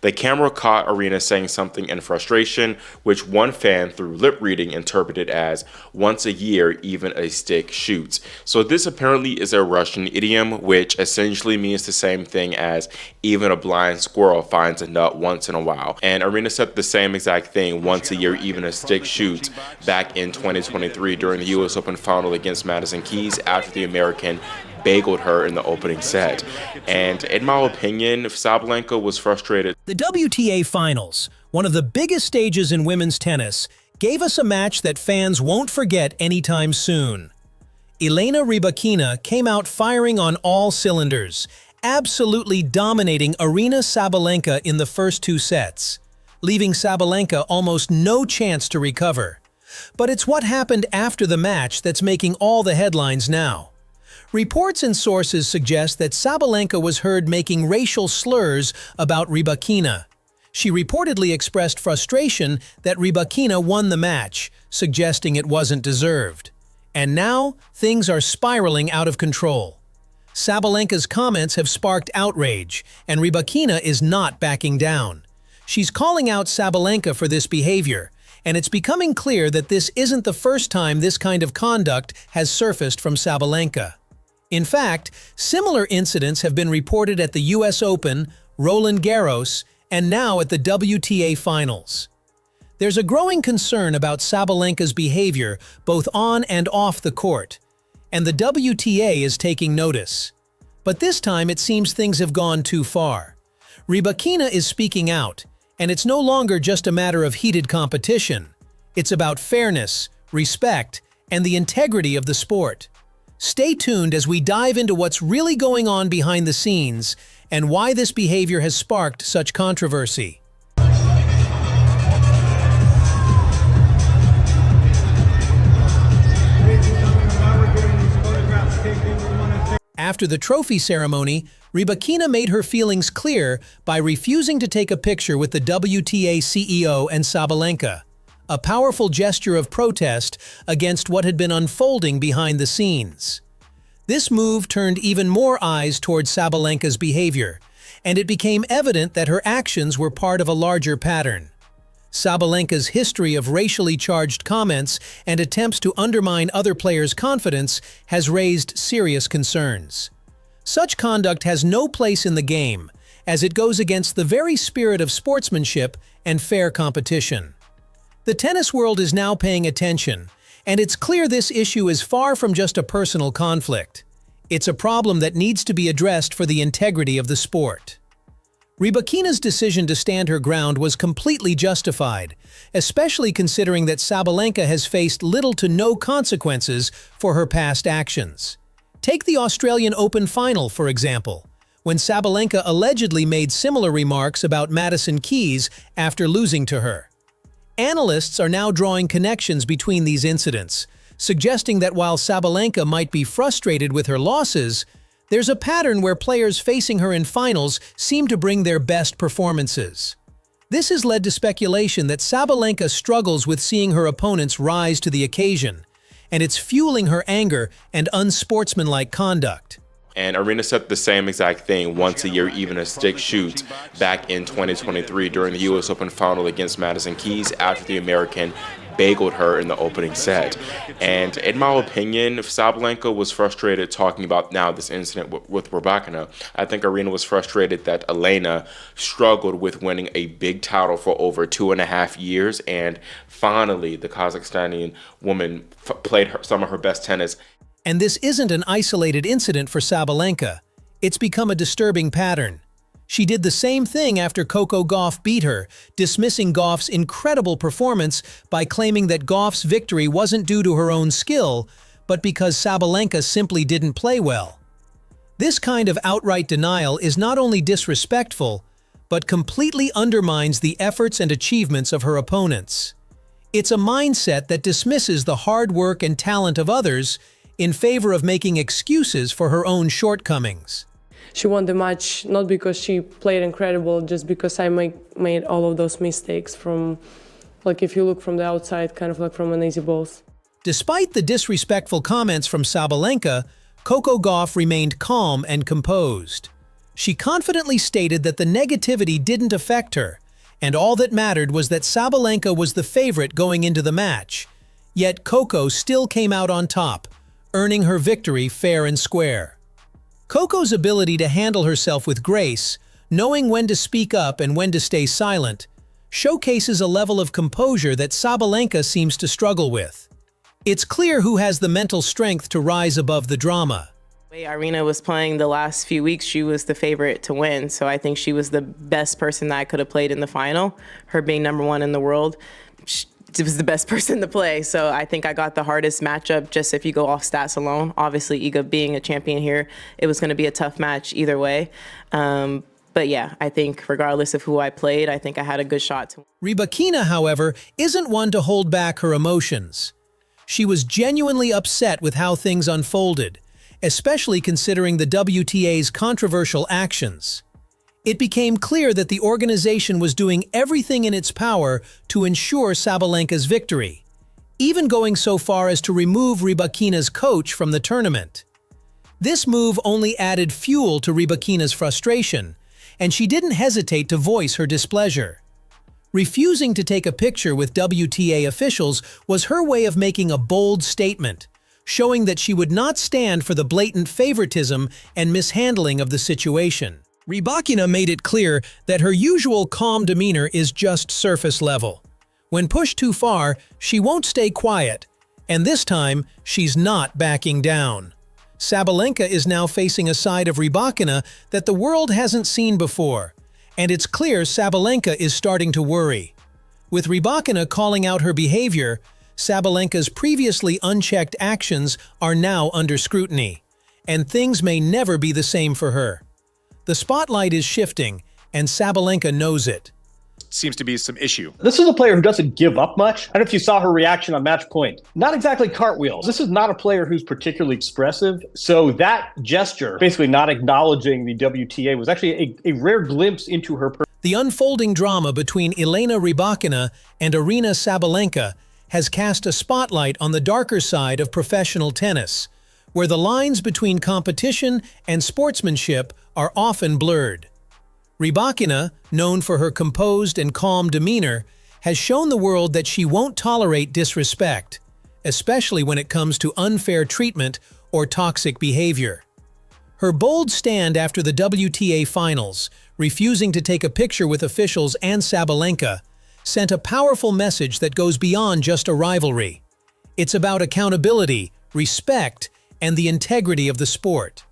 The camera caught Aryna saying something in frustration, which one fan through lip reading interpreted as "once a year, even a stick shoots." So this apparently is a Russian idiom, which essentially means the same thing as "even a blind squirrel finds a nut once in a while." And Aryna said the same exact thing, "once a year, even a stick shoots," back in 2023 during the US Open final against Madison Keys after the American bageled her in the opening set. And in my opinion, Sabalenka was frustrated. The WTA Finals, one of the biggest stages in women's tennis, gave us a match that fans won't forget anytime soon. Elena Rybakina came out firing on all cylinders, absolutely dominating Aryna Sabalenka in the first two sets, leaving Sabalenka almost no chance to recover. But it's what happened after the match that's making all the headlines now. Reports and sources suggest that Sabalenka was heard making racial slurs about Rybakina. She reportedly expressed frustration that Rybakina won the match, suggesting it wasn't deserved. And now, things are spiraling out of control. Sabalenka's comments have sparked outrage, and Rybakina is not backing down. She's calling out Sabalenka for this behavior, and it's becoming clear that this isn't the first time this kind of conduct has surfaced from Sabalenka. In fact, similar incidents have been reported at the US Open, Roland Garros, and now at the WTA Finals. There's a growing concern about Sabalenka's behavior both on and off the court, and the WTA is taking notice. But this time it seems things have gone too far. Rybakina is speaking out, and it's no longer just a matter of heated competition. It's about fairness, respect, and the integrity of the sport. Stay tuned as we dive into what's really going on behind the scenes and why this behavior has sparked such controversy. After the trophy ceremony, Rybakina made her feelings clear by refusing to take a picture with the WTA CEO and Sabalenka, a powerful gesture of protest against what had been unfolding behind the scenes. This move turned even more eyes toward Sabalenka's behavior, and it became evident that her actions were part of a larger pattern. Sabalenka's history of racially charged comments and attempts to undermine other players' confidence has raised serious concerns. Such conduct has no place in the game, as it goes against the very spirit of sportsmanship and fair competition. The tennis world is now paying attention, and it's clear this issue is far from just a personal conflict. It's a problem that needs to be addressed for the integrity of the sport. Rybakina's decision to stand her ground was completely justified, especially considering that Sabalenka has faced little to no consequences for her past actions. Take the Australian Open final, for example, when Sabalenka allegedly made similar remarks about Madison Keys after losing to her. Analysts are now drawing connections between these incidents, suggesting that while Sabalenka might be frustrated with her losses, there's a pattern where players facing her in finals seem to bring their best performances. This has led to speculation that Sabalenka struggles with seeing her opponents rise to the occasion, and it's fueling her anger and unsportsmanlike conduct. And Aryna said the same exact thing, "once a year, even a stick shoots," back in 2023 during the US Open final against Madison Keys after the American bageled her in the opening set. And in my opinion, Sabalenka was frustrated talking about now this incident with Rybakina. I think Aryna was frustrated that Elena struggled with winning a big title for over 2.5 years, and finally the Kazakhstani woman played some of her best tennis. And this isn't an isolated incident for Sabalenka. It's become a disturbing pattern. She did the same thing after Coco Gauff beat her, dismissing Gauff's incredible performance by claiming that Gauff's victory wasn't due to her own skill, but because Sabalenka simply didn't play well. This kind of outright denial is not only disrespectful, but completely undermines the efforts and achievements of her opponents. It's a mindset that dismisses the hard work and talent of others in favor of making excuses for her own shortcomings. She won the match not because she played incredible, just because I made all of those mistakes from, like, if you look from the outside, kind of like from an easy balls. Despite the disrespectful comments from Sabalenka, Coco Gauff remained calm and composed. She confidently stated that the negativity didn't affect her, and all that mattered was that Sabalenka was the favorite going into the match. Yet Coco still came out on top, earning her victory fair and square. Coco's ability to handle herself with grace, knowing when to speak up and when to stay silent, showcases a level of composure that Sabalenka seems to struggle with. It's clear who has the mental strength to rise above the drama. The way Aryna was playing the last few weeks, she was the favorite to win. So I think she was the best person that I could have played in the final. Her being #1 in the world, she was the best person to play. So I think I got the hardest matchup just if you go off stats alone. Obviously, Iga being a champion here, it was going to be a tough match either way. But yeah, I think regardless of who I played, I think I had a good shot to win. Rybakina, however, isn't one to hold back her emotions. She was genuinely upset with how things unfolded, especially considering the WTA's controversial actions. It became clear that the organization was doing everything in its power to ensure Sabalenka's victory, even going so far as to remove Rybakina's coach from the tournament. This move only added fuel to Rybakina's frustration, and she didn't hesitate to voice her displeasure. Refusing to take a picture with WTA officials was her way of making a bold statement, showing that she would not stand for the blatant favoritism and mishandling of the situation. Rybakina made it clear that her usual calm demeanor is just surface level. When pushed too far, she won't stay quiet, and this time, she's not backing down. Sabalenka is now facing a side of Rybakina that the world hasn't seen before, and it's clear Sabalenka is starting to worry. With Rybakina calling out her behavior, Sabalenka's previously unchecked actions are now under scrutiny, and things may never be the same for her. The spotlight is shifting, and Sabalenka knows it. Seems to be some issue. This is a player who doesn't give up much. I don't know if you saw her reaction on match point. Not exactly cartwheels. This is not a player who's particularly expressive. So that gesture, basically not acknowledging the WTA, was actually a rare glimpse into her. The unfolding drama between Elena Rybakina and Aryna Sabalenka has cast a spotlight on the darker side of professional tennis, where the lines between competition and sportsmanship are often blurred. Rybakina, known for her composed and calm demeanor, has shown the world that she won't tolerate disrespect, especially when it comes to unfair treatment or toxic behavior. Her bold stand after the WTA finals, refusing to take a picture with officials and Sabalenka, sent a powerful message that goes beyond just a rivalry. It's about accountability, respect, and the integrity of the sport.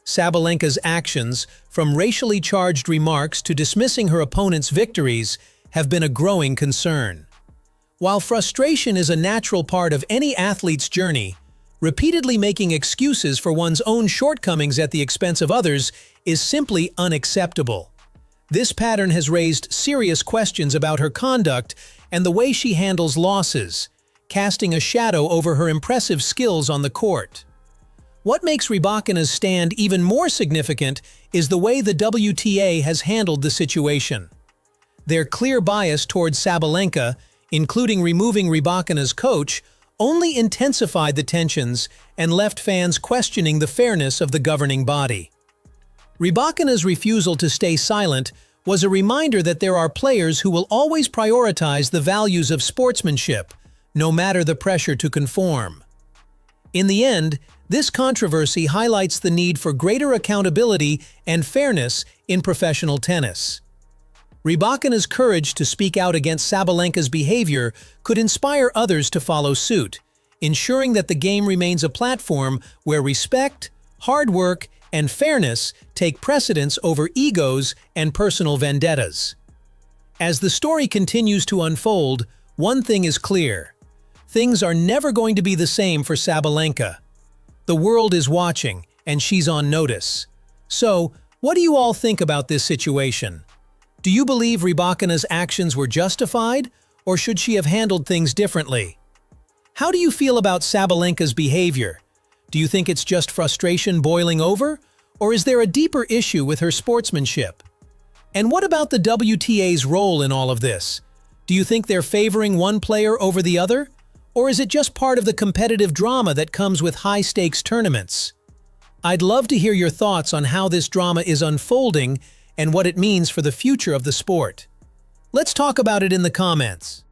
Sabalenka's actions, from racially charged remarks to dismissing her opponent's victories, have been a growing concern. While frustration is a natural part of any athlete's journey, repeatedly making excuses for one's own shortcomings at the expense of others is simply unacceptable. This pattern has raised serious questions about her conduct and the way she handles losses, casting a shadow over her impressive skills on the court. What makes Rybakina's stand even more significant is the way the WTA has handled the situation. Their clear bias towards Sabalenka, including removing Rybakina's coach, only intensified the tensions and left fans questioning the fairness of the governing body. Rybakina's refusal to stay silent was a reminder that there are players who will always prioritize the values of sportsmanship, no matter the pressure to conform. In the end, this controversy highlights the need for greater accountability and fairness in professional tennis. Rybakina's courage to speak out against Sabalenka's behavior could inspire others to follow suit, ensuring that the game remains a platform where respect, hard work, and fairness take precedence over egos and personal vendettas. As the story continues to unfold, one thing is clear: things are never going to be the same for Sabalenka. The world is watching, and she's on notice. So, what do you all think about this situation? Do you believe Rybakina's actions were justified, or should she have handled things differently? How do you feel about Sabalenka's behavior? Do you think it's just frustration boiling over, or is there a deeper issue with her sportsmanship? And what about the WTA's role in all of this? Do you think they're favoring one player over the other? Or is it just part of the competitive drama that comes with high-stakes tournaments? I'd love to hear your thoughts on how this drama is unfolding and what it means for the future of the sport. Let's talk about it in the comments.